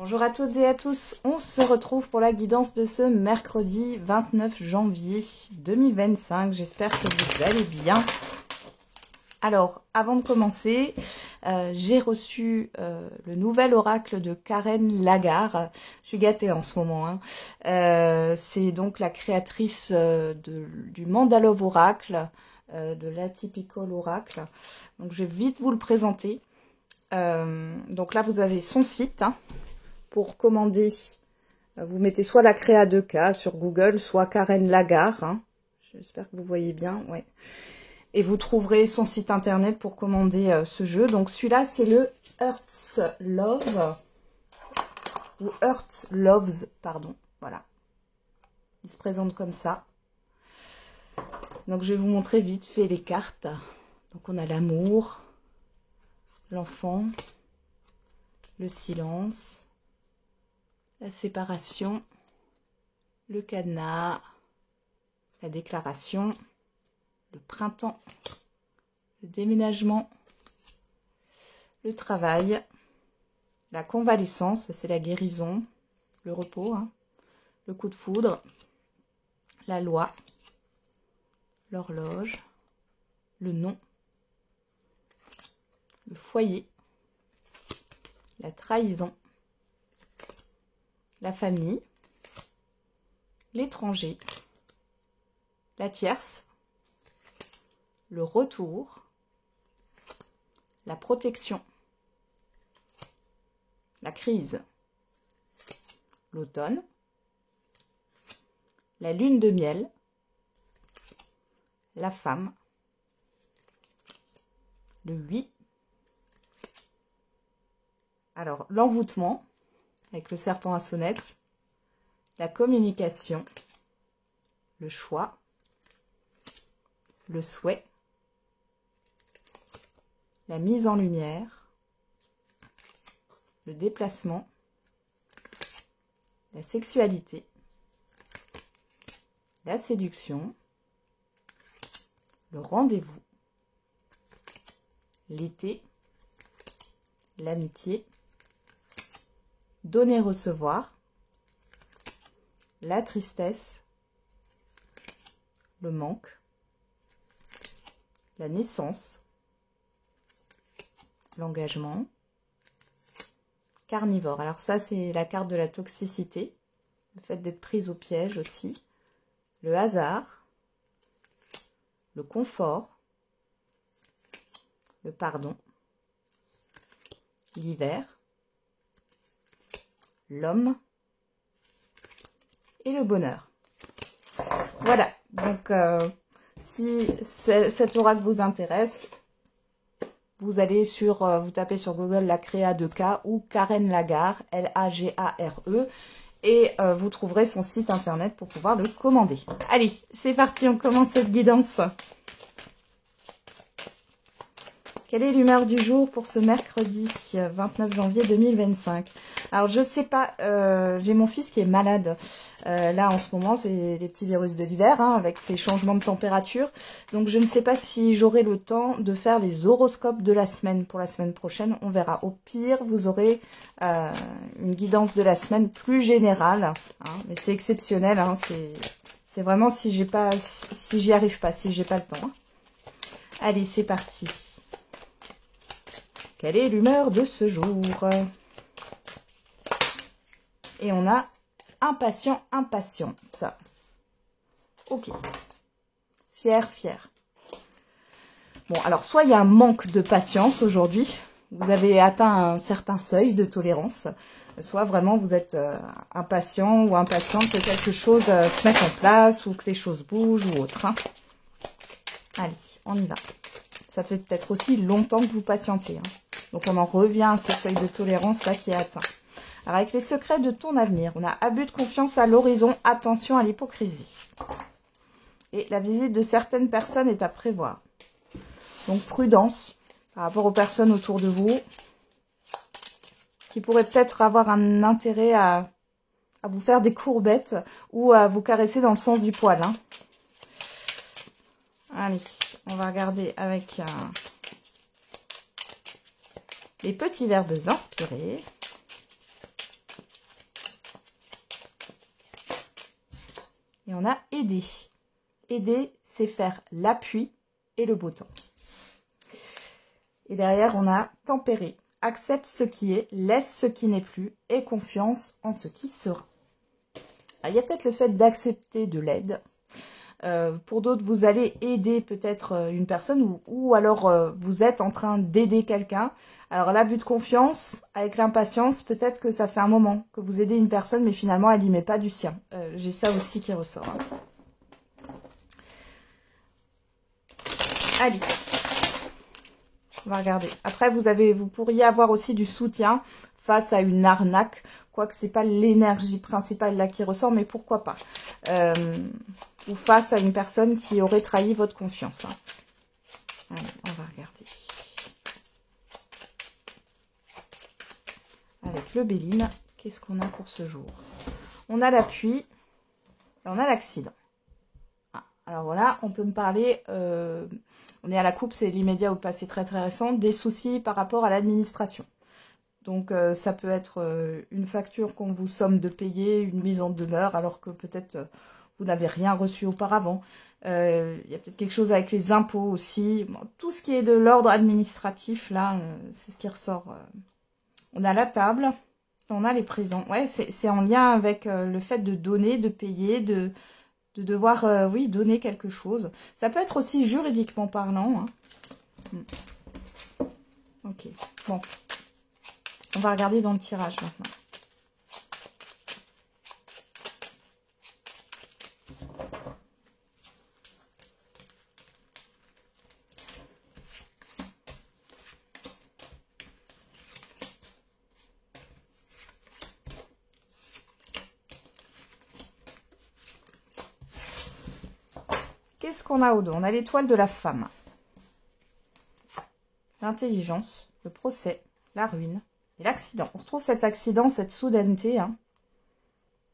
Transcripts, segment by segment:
Bonjour à toutes et à tous, on se retrouve pour la guidance de ce mercredi 29 janvier 2025. J'espère que vous allez bien. Alors, avant de commencer, j'ai reçu le nouvel oracle de Karen Lagarde. Je suis gâtée en ce moment. Hein. C'est donc la créatrice du Mandalove Oracle, de l'Atypical Oracle. Donc, je vais vite vous le présenter. Donc là, vous avez son site. Hein. Pour commander, vous mettez soit la créa 2K sur Google, soit Karen Lagarde. Hein. J'espère que vous voyez bien. Ouais. Et vous trouverez son site internet pour commander ce jeu. Donc celui-là, c'est le Earth's Love. Ou Earth Loves, pardon. Voilà. Il se présente comme ça. Donc je vais vous montrer vite fait les cartes. Donc on a l'amour, l'enfant, le silence, la séparation, le cadenas, la déclaration, le printemps, le déménagement, le travail, la convalescence, c'est la guérison, le repos, hein, le coup de foudre, la loi, l'horloge, le nom, le foyer, la trahison, la famille, l'étranger, la tierce, le retour, la protection, la crise, l'automne, la lune de miel, la femme, le 8. Alors, l'envoûtement, avec le serpent à sonnette, la communication, le choix, le souhait, la mise en lumière, le déplacement, la sexualité, la séduction, le rendez-vous, l'été, l'amitié, donner-recevoir, la tristesse, le manque, la naissance, l'engagement, carnivore. Alors ça, c'est la carte de la toxicité, le fait d'être prise au piège aussi, le hasard, le confort, le pardon, l'hiver, l'homme et le bonheur. Voilà, donc si cet oracle vous intéresse, vous allez vous tapez sur Google la créa 2K ou Karen Lagarde, L-A-G-A-R-E, et vous trouverez son site internet pour pouvoir le commander. Allez, c'est parti, on commence cette guidance. Quelle est l'humeur du jour pour ce mercredi 29 janvier 2025? Alors je sais pas, j'ai mon fils qui est malade. Là en ce moment c'est les petits virus de l'hiver, hein, avec ces changements de température. Donc je ne sais pas si j'aurai le temps de faire les horoscopes de la semaine. Pour la semaine prochaine, on verra. Au pire, vous aurez une guidance de la semaine plus générale. Hein, mais c'est exceptionnel, hein, c'est vraiment si j'y arrive pas, si j'ai pas le temps. Hein. Allez, c'est parti. Quelle est l'humeur de ce jour? Et on a impatient, impatient. Ça. Ok. Fier, fier. Bon, alors, soit il y a un manque de patience aujourd'hui. Vous avez atteint un certain seuil de tolérance. Soit vraiment vous êtes impatient ou impatiente que quelque chose se mette en place ou que les choses bougent ou autre. Hein. Allez, on y va. Ça fait peut-être aussi longtemps que vous patientez. Hein. Donc, on en revient à ce seuil de tolérance là qui est atteint. Alors, avec les secrets de ton avenir, on a abus de confiance à l'horizon, attention à l'hypocrisie. Et la visite de certaines personnes est à prévoir. Donc, prudence par rapport aux personnes autour de vous qui pourraient peut-être avoir un intérêt à vous faire des courbettes ou à vous caresser dans le sens du poil. Hein. Allez, on va regarder avec les petits verbes inspirés. Et on a aider. Aider, c'est faire l'appui et le beau temps. Et derrière, on a tempérer. Accepte ce qui est, laisse ce qui n'est plus et confiance en ce qui sera. Alors, il y a peut-être le fait d'accepter de l'aide. Pour d'autres, vous allez aider peut-être une personne ou alors vous êtes en train d'aider quelqu'un. Alors l'abus de confiance, avec l'impatience, peut-être que ça fait un moment que vous aidez une personne, mais finalement elle n'y met pas du sien. J'ai ça aussi qui ressort. Hein. Allez, on va regarder. Après, vous pourriez avoir aussi du soutien face à une arnaque. Quoique c'est pas l'énergie principale là qui ressort, mais pourquoi pas. Ou face à une personne qui aurait trahi votre confiance. Hein. Allez, on va regarder. Avec le Béline, qu'est-ce qu'on a pour ce jour? On a l'appui et on a l'accident. Ah, alors voilà, on peut me parler, on est à la coupe, c'est l'immédiat ou le passé très très récent, des soucis par rapport à l'administration. Donc ça peut être une facture qu'on vous somme de payer, une mise en demeure, alors que peut-être vous n'avez rien reçu auparavant. Il y a peut-être quelque chose avec les impôts aussi. Bon, tout ce qui est de l'ordre administratif, là, c'est ce qui ressort. On a la table, on a les présents. Ouais, c'est en lien avec le fait de donner, de payer, de devoir, oui, donner quelque chose. Ça peut être aussi juridiquement parlant. Hein. Ok, bon. On va regarder dans le tirage maintenant. Qu'est-ce qu'on a au dos? On a l'étoile de la femme. L'intelligence, le procès, la ruine et l'accident. On retrouve cet accident, cette soudaineté. Hein.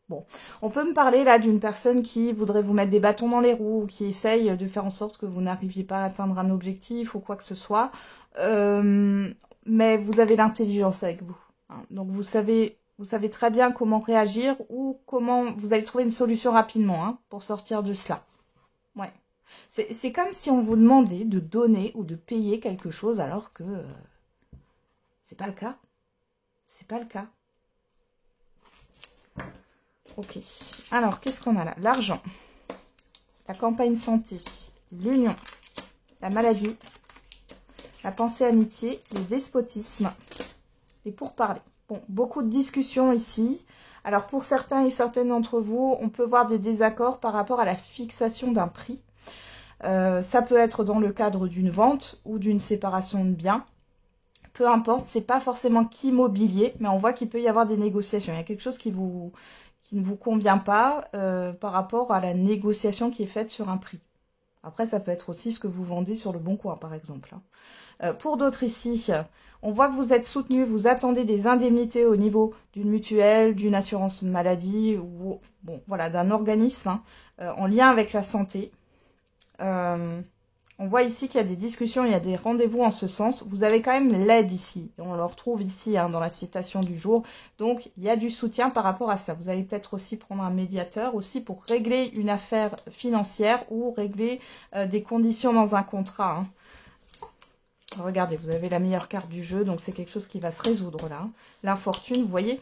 Bon, on peut me parler là d'une personne qui voudrait vous mettre des bâtons dans les roues, ou qui essaye de faire en sorte que vous n'arriviez pas à atteindre un objectif ou quoi que ce soit. Mais vous avez l'intelligence avec vous. Hein. Donc vous savez très bien comment réagir ou comment vous allez trouver une solution rapidement hein, pour sortir de cela. Ouais. C'est comme si on vous demandait de donner ou de payer quelque chose alors que c'est pas le cas. C'est pas le cas. Ok. Alors, qu'est-ce qu'on a là? L'argent, la campagne santé, l'union, la maladie, la pensée amitié, le despotisme et pourparler. Bon, beaucoup de discussions ici. Alors, pour certains et certaines d'entre vous, on peut voir des désaccords par rapport à la fixation d'un prix. Ça peut être dans le cadre d'une vente ou d'une séparation de biens. Peu importe, c'est pas forcément qu'immobilier, mais on voit qu'il peut y avoir des négociations. Il y a quelque chose qui ne vous convient pas par rapport à la négociation qui est faite sur un prix. Après, ça peut être aussi ce que vous vendez sur le Bon Coin, par exemple. Pour d'autres ici, on voit que vous êtes soutenu, vous attendez des indemnités au niveau d'une mutuelle, d'une assurance maladie, ou bon, voilà, d'un organisme en lien avec la santé. On voit ici qu'il y a des discussions, il y a des rendez-vous en ce sens. Vous avez quand même l'aide ici. On le retrouve ici hein, dans la citation du jour. Donc, il y a du soutien par rapport à ça. Vous allez peut-être aussi prendre un médiateur aussi pour régler une affaire financière ou régler des conditions dans un contrat. Hein. Regardez, vous avez la meilleure carte du jeu. Donc, c'est quelque chose qui va se résoudre là. Hein. L'infortune, vous voyez.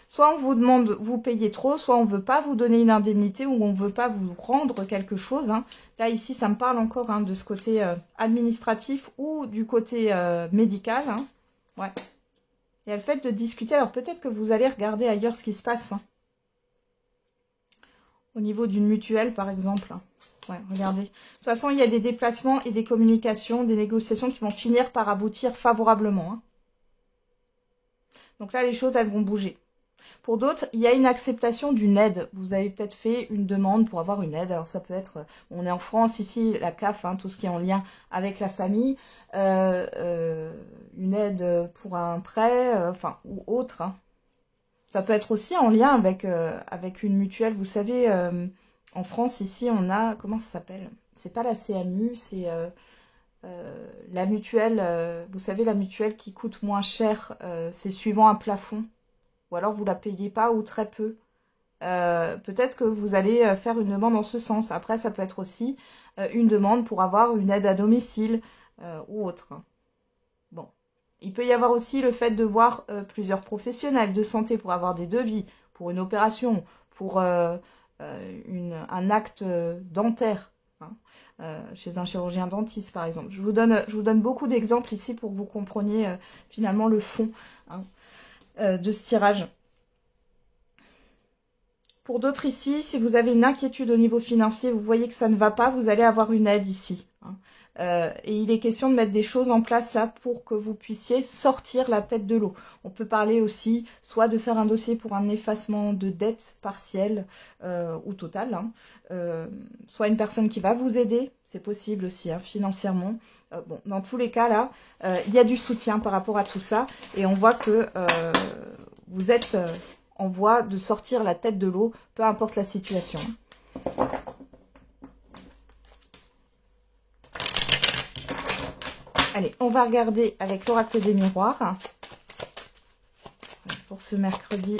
Soit on vous demande, vous payez trop, soit on ne veut pas vous donner une indemnité ou on ne veut pas vous rendre quelque chose. Hein. Là, ici, ça me parle encore hein, de ce côté administratif ou du côté médical. Hein. Ouais. Il y a le fait de discuter. Alors, peut-être que vous allez regarder ailleurs ce qui se passe. Hein. Au niveau d'une mutuelle, par exemple. Hein. Ouais, regardez. De toute façon, il y a des déplacements et des communications, des négociations qui vont finir par aboutir favorablement. Hein. Donc là, les choses, elles vont bouger. Pour d'autres, il y a une acceptation d'une aide. Vous avez peut-être fait une demande pour avoir une aide. Alors ça peut être, on est en France ici, la CAF, hein, tout ce qui est en lien avec la famille, une aide pour un prêt, enfin ou autre. Hein. Ça peut être aussi en lien avec une mutuelle. Vous savez, en France ici, on a, comment ça s'appelle? C'est pas la CMU, c'est la mutuelle. Vous savez, la mutuelle qui coûte moins cher, c'est suivant un plafond. Ou alors vous la payez pas ou très peu. peut-être que vous allez faire une demande en ce sens. Après, ça peut être aussi une demande pour avoir une aide à domicile ou autre. Bon, il peut y avoir aussi le fait de voir plusieurs professionnels de santé pour avoir des devis, pour une opération, pour un acte dentaire, hein, chez un chirurgien dentiste par exemple. Je vous donne beaucoup d'exemples ici pour que vous compreniez finalement le fond, hein, de ce tirage. Pour d'autres ici, si vous avez une inquiétude au niveau financier, vous voyez que ça ne va pas, vous allez avoir une aide ici, hein. Et il est question de mettre des choses en place là pour que vous puissiez sortir la tête de l'eau. On peut parler aussi soit de faire un dossier pour un effacement de dette partielle ou totale, hein. Soit une personne qui va vous aider, c'est possible aussi, hein, financièrement. Bon, dans tous les cas là, il y a du soutien par rapport à tout ça et on voit que vous êtes en voie de sortir la tête de l'eau, peu importe la situation. Allez, on va regarder avec l'oracle des miroirs pour ce mercredi.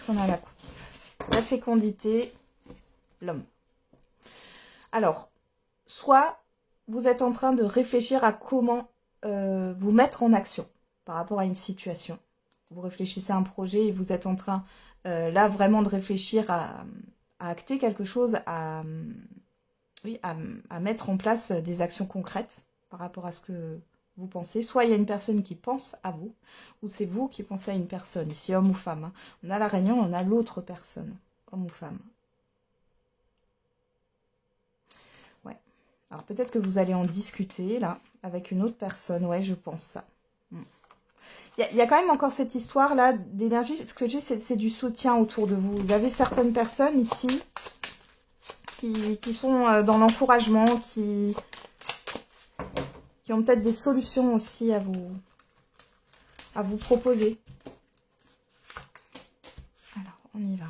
On a la coupe, la fécondité, l'homme. Alors, soit vous êtes en train de réfléchir à comment vous mettre en action par rapport à une situation. Vous réfléchissez à un projet et vous êtes en train là vraiment de réfléchir à acter quelque chose, à mettre en place des actions concrètes par rapport à ce que vous pensez. Soit il y a une personne qui pense à vous, ou c'est vous qui pensez à une personne, ici homme ou femme, hein. On a la réunion, on a l'autre personne, homme ou femme. Ouais. Alors peut-être que vous allez en discuter là, avec une autre personne, ouais, je pense ça. Il y a quand même encore cette histoire là d'énergie. Ce que j'ai, c'est du soutien autour de vous. Vous avez certaines personnes ici qui sont dans l'encouragement, qui ont peut-être des solutions aussi à vous proposer. Alors, on y va.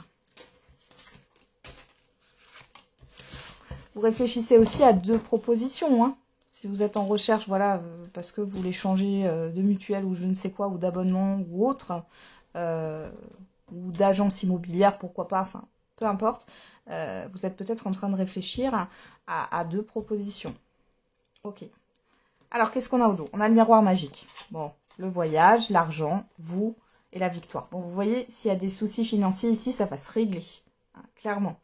Vous réfléchissez aussi à 2 propositions, hein. Si vous êtes en recherche, voilà, parce que vous voulez changer de mutuelle ou je ne sais quoi, ou d'abonnement ou autre, ou d'agence immobilière, pourquoi pas, enfin, peu importe, vous êtes peut-être en train de réfléchir à 2 propositions. Ok. Alors, qu'est-ce qu'on a au dos? On a le miroir magique. Bon, le voyage, l'argent, vous et la victoire. Bon, vous voyez, s'il y a des soucis financiers ici, ça va se régler, hein, clairement.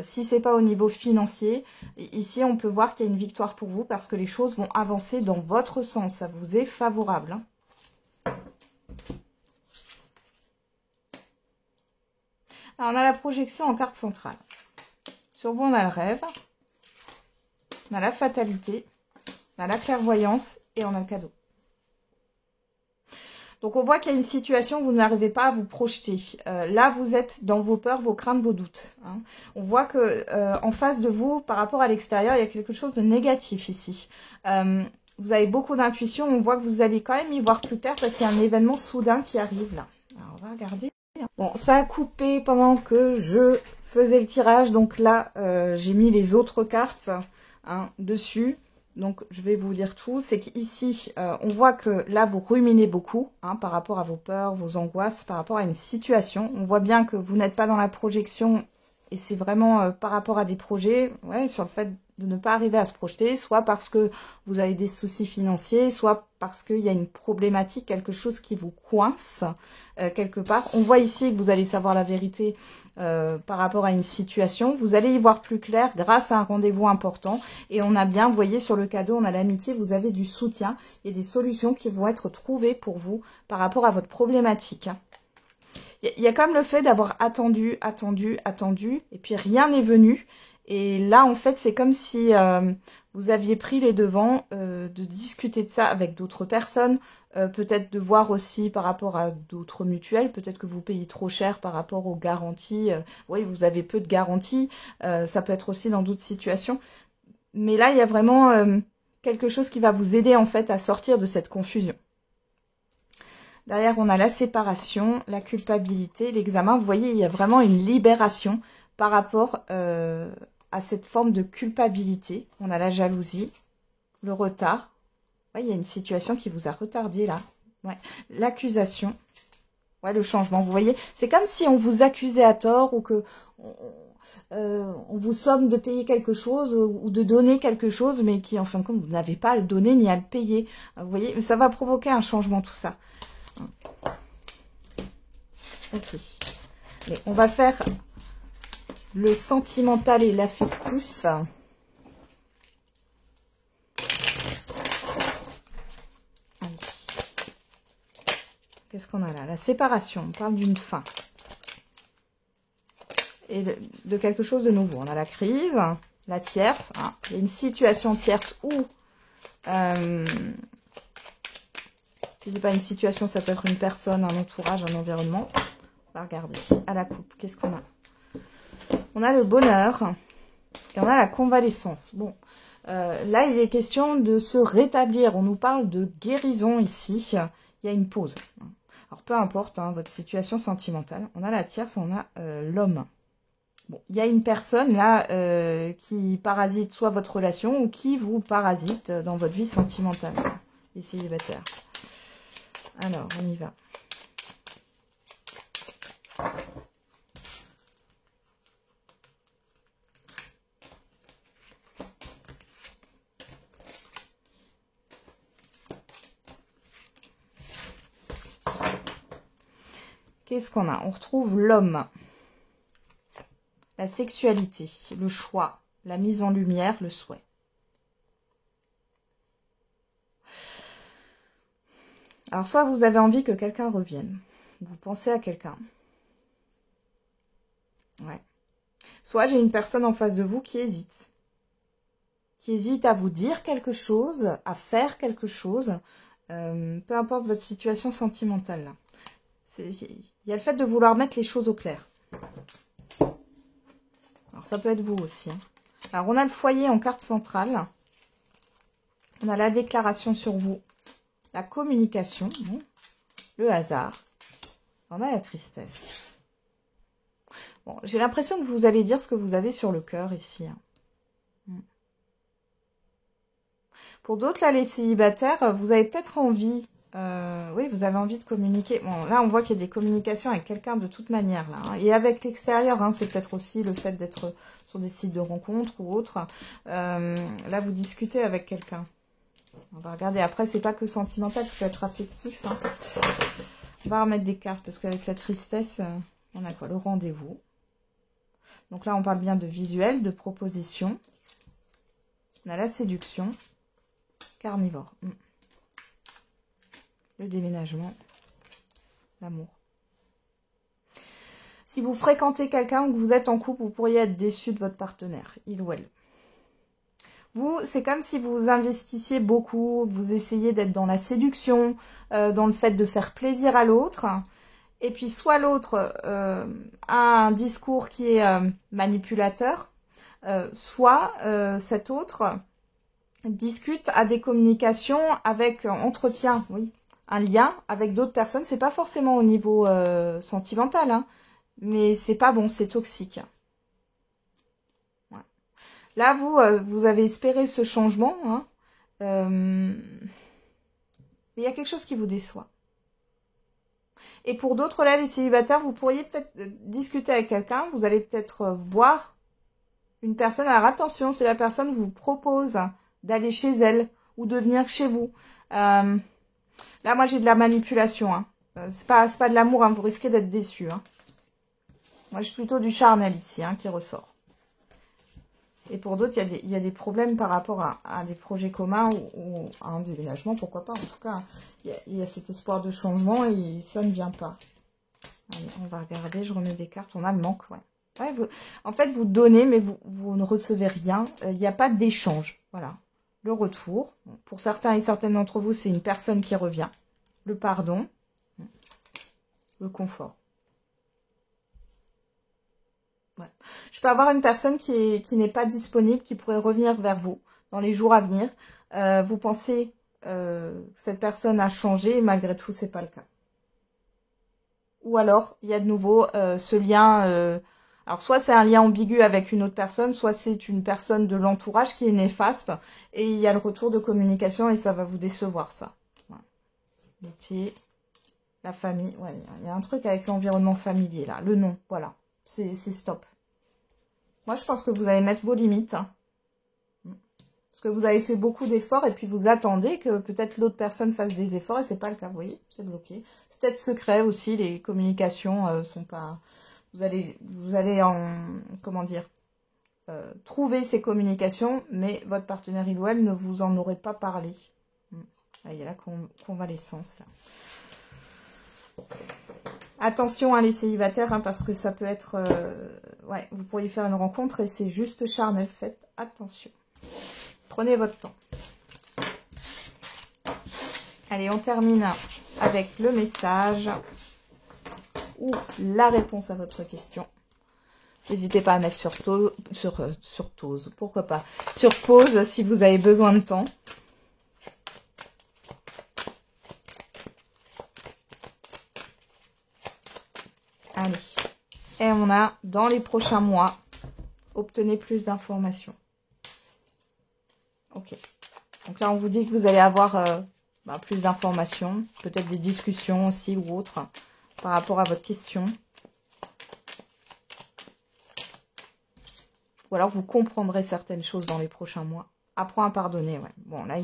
Si c'est pas au niveau financier, ici on peut voir qu'il y a une victoire pour vous parce que les choses vont avancer dans votre sens, ça vous est favorable, hein. Alors on a la projection en carte centrale. Sur vous on a le rêve, on a la fatalité, on a la clairvoyance et on a le cadeau. Donc on voit qu'il y a une situation où vous n'arrivez pas à vous projeter. Là, vous êtes dans vos peurs, vos craintes, vos doutes, hein. On voit que en face de vous, par rapport à l'extérieur, il y a quelque chose de négatif ici. Vous avez beaucoup d'intuition. On voit que vous allez quand même y voir plus clair parce qu'il y a un événement soudain qui arrive là. Alors on va regarder. Bon, ça a coupé pendant que je faisais le tirage. Donc là, j'ai mis les autres cartes, hein, dessus. Donc, je vais vous lire tout. C'est qu'ici, on voit que là, vous ruminez beaucoup, hein, par rapport à vos peurs, vos angoisses, par rapport à une situation. On voit bien que vous n'êtes pas dans la projection et c'est vraiment par rapport à des projets, ouais, sur le fait de ne pas arriver à se projeter, soit parce que vous avez des soucis financiers, soit parce qu'il y a une problématique, quelque chose qui vous coince quelque part. On voit ici que vous allez savoir la vérité par rapport à une situation. Vous allez y voir plus clair grâce à un rendez-vous important. Et on a bien, vous voyez, sur le cadeau, on a l'amitié, vous avez du soutien et des solutions qui vont être trouvées pour vous par rapport à votre problématique. Il y a comme le fait d'avoir attendu, et puis rien n'est venu. Et là, en fait, c'est comme si vous aviez pris les devants, de discuter de ça avec d'autres personnes, peut-être de voir aussi par rapport à d'autres mutuelles, peut-être que vous payez trop cher par rapport aux garanties. Oui, vous avez peu de garanties, ça peut être aussi dans d'autres situations. Mais là, il y a vraiment quelque chose qui va vous aider en fait à sortir de cette confusion. Derrière, on a la séparation, la culpabilité, l'examen. Vous voyez, il y a vraiment une libération par rapport à cette forme de culpabilité. On a la jalousie, le retard. Ouais, il y a une situation qui vous a retardé là. Ouais. L'accusation. Ouais, le changement, vous voyez. C'est comme si on vous accusait à tort ou que on vous somme de payer quelque chose ou de donner quelque chose, mais qui, en fin de compte, vous n'avez pas à le donner ni à le payer. Vous voyez, ça va provoquer un changement, tout ça. Ok. Mais on va faire le sentimental et l'affectif. Qu'est-ce qu'on a là? La séparation, on parle d'une fin. Et de quelque chose de nouveau. On a la crise, la tierce. Hein. Il y a une situation tierce où... si c'est pas une situation, ça peut être une personne, un entourage, un environnement. On va regarder. À la coupe, qu'est-ce qu'on a? On a le bonheur et on a la convalescence. Bon, là, il est question de se rétablir. On nous parle de guérison ici. Il y a une pause. Alors, peu importe hein, votre situation sentimentale. On a la tierce, on a l'homme. Bon, il y a une personne là qui parasite soit votre relation ou qui vous parasite dans votre vie sentimentale. Les célibataires. Alors, on y va. Qu'est-ce qu'on a? On retrouve l'homme, la sexualité, le choix, la mise en lumière, le souhait. Alors, soit vous avez envie que quelqu'un revienne, vous pensez à quelqu'un. Ouais. Soit j'ai une personne en face de vous qui hésite à vous dire quelque chose, à faire quelque chose, peu importe votre situation sentimentale là. Il y a le fait de vouloir mettre les choses au clair. Alors, ça peut être vous aussi. Hein. Alors, on a le foyer en carte centrale. On a la déclaration sur vous. La communication. Bon, le hasard. On a la tristesse. Bon, j'ai l'impression que vous allez dire ce que vous avez sur le cœur ici. Hein. Pour d'autres, là, les célibataires, vous avez peut-être envie... oui, vous avez envie de communiquer. Bon, là, on voit qu'il y a des communications avec quelqu'un de toute manière. Là, hein. Et avec l'extérieur, hein, c'est peut-être aussi le fait d'être sur des sites de rencontres ou autres. Là, vous discutez avec quelqu'un. On va regarder. Après, c'est pas que sentimental, ça peut être affectif. Hein. On va remettre des cartes parce qu'avec la tristesse, on a quoi? Le rendez-vous. Donc là, on parle bien de visuel, de proposition. On a la séduction. Carnivore. Le déménagement, l'amour. Si vous fréquentez quelqu'un ou que vous êtes en couple, vous pourriez être déçu de votre partenaire, il ou elle. Vous, c'est comme si vous investissiez beaucoup, vous essayez d'être dans la séduction, dans le fait de faire plaisir à l'autre. Et puis, soit l'autre a un discours qui est manipulateur, soit cet autre discute, a des communications avec, entretient, oui, un lien avec d'autres personnes. C'est pas forcément au niveau sentimental, hein, mais c'est pas bon, c'est toxique. Ouais. Là, vous avez espéré ce changement, hein, mais il y a quelque chose qui vous déçoit. Et pour d'autres, là, les célibataires, vous pourriez peut-être discuter avec quelqu'un, vous allez peut-être voir une personne. Alors attention, si la personne vous propose d'aller chez elle ou de venir chez vous. Là, moi, j'ai de la manipulation. Hein. C'est pas de l'amour, hein, vous risquez d'être déçu. Hein. Moi, j'ai plutôt du charnel ici hein, qui ressort. Et pour d'autres, il y a des problèmes par rapport à des projets communs ou à un déménagement, pourquoi pas. En tout cas, il y a cet espoir de changement et ça ne vient pas. Allez, on va regarder, je remets des cartes. On a le manque, ouais. Ouais, en fait, vous donnez, mais vous ne recevez rien. Il n'y a pas d'échange. Voilà. Le retour. Pour certains et certaines d'entre vous, c'est une personne qui revient. Le pardon. Le confort. Ouais. Je peux avoir une personne qui n'est pas disponible, qui pourrait revenir vers vous dans les jours à venir. Vous pensez que cette personne a changé et malgré tout, c'est pas le cas. Ou alors, il y a de nouveau ce lien... alors, soit c'est un lien ambigu avec une autre personne, soit c'est une personne de l'entourage qui est néfaste. Et il y a le retour de communication et ça va vous décevoir, ça. Ouais. métier, la famille. Ouais, il y a un truc avec l'environnement familier, là. Le nom, voilà. C'est stop. Moi, je pense que vous allez mettre vos limites. Hein. Parce que vous avez fait beaucoup d'efforts et puis vous attendez que peut-être l'autre personne fasse des efforts et c'est pas le cas. Vous voyez, c'est bloqué. C'est peut-être secret aussi, les communications sont pas... Vous allez en... Comment dire trouver ces communications, mais votre partenaire il ou elle ne vous en aurait pas parlé. Là, il y a la convalescence. Là. Attention à les célibataires, hein, parce que ça peut être... ouais, vous pourriez faire une rencontre et c'est juste charnel. Faites attention. Prenez votre temps. Allez, on termine avec le message ou la réponse à votre question. N'hésitez pas à mettre sur pause, pourquoi pas, sur pause si vous avez besoin de temps. Allez, et on a dans les prochains mois, obtenez plus d'informations. Ok, donc là on vous dit que vous allez avoir plus d'informations, peut-être des discussions aussi ou autres par rapport à votre question. Ou alors vous comprendrez certaines choses dans les prochains mois. Apprends à pardonner, ouais. Bon, là,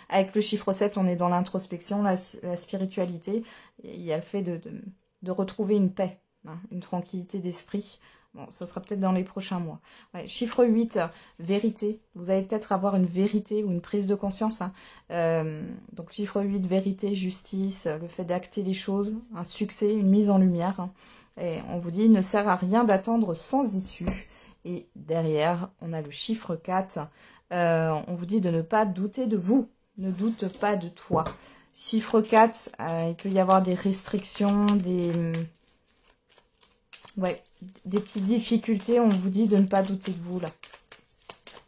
avec le chiffre 7, on est dans l'introspection, la spiritualité. Il y a le fait de retrouver une paix, hein, une tranquillité d'esprit. Bon, ça sera peut-être dans les prochains mois. Ouais, chiffre 8, vérité. Vous allez peut-être avoir une vérité ou une prise de conscience. Hein. Donc chiffre 8, vérité, justice, le fait d'acter les choses, un succès, une mise en lumière. Hein. Et on vous dit, il ne sert à rien d'attendre sans issue. Et derrière, on a le chiffre 4. On vous dit de ne pas douter de vous. Ne doute pas de toi. Chiffre 4, il peut y avoir des restrictions, des petites difficultés. On vous dit de ne pas douter de vous, là.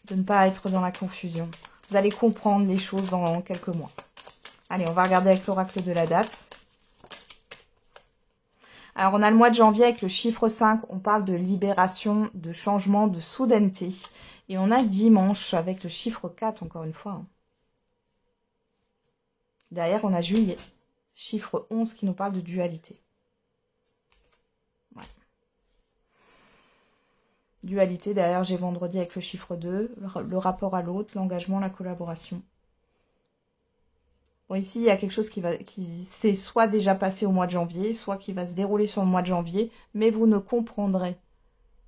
De ne pas être dans la confusion. Vous allez comprendre les choses dans quelques mois. Allez, on va regarder avec l'oracle de la date. Alors, on a le mois de janvier avec le chiffre 5. On parle de libération, de changement, de soudaineté. Et on a dimanche avec le chiffre 4, encore une fois. Derrière, on a juillet. Chiffre 11 qui nous parle de dualité. Ouais. Dualité, derrière, j'ai vendredi avec le chiffre 2. Le rapport à l'autre, l'engagement, la collaboration. Bon, ici, il y a quelque chose qui s'est soit déjà passé au mois de janvier, soit qui va se dérouler sur le mois de janvier, mais vous ne comprendrez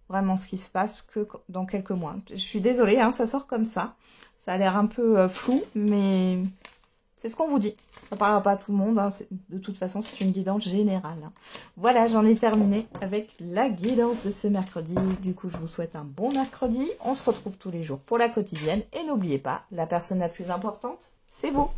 vraiment ce qui se passe que dans quelques mois. Je suis désolée, hein, ça sort comme ça. Ça a l'air un peu flou, mais c'est ce qu'on vous dit. Ça ne parlera pas à tout le monde, hein. De toute façon, c'est une guidance générale. Hein. Voilà, j'en ai terminé avec la guidance de ce mercredi. Du coup, je vous souhaite un bon mercredi. On se retrouve tous les jours pour la quotidienne. Et n'oubliez pas, la personne la plus importante, c'est vous.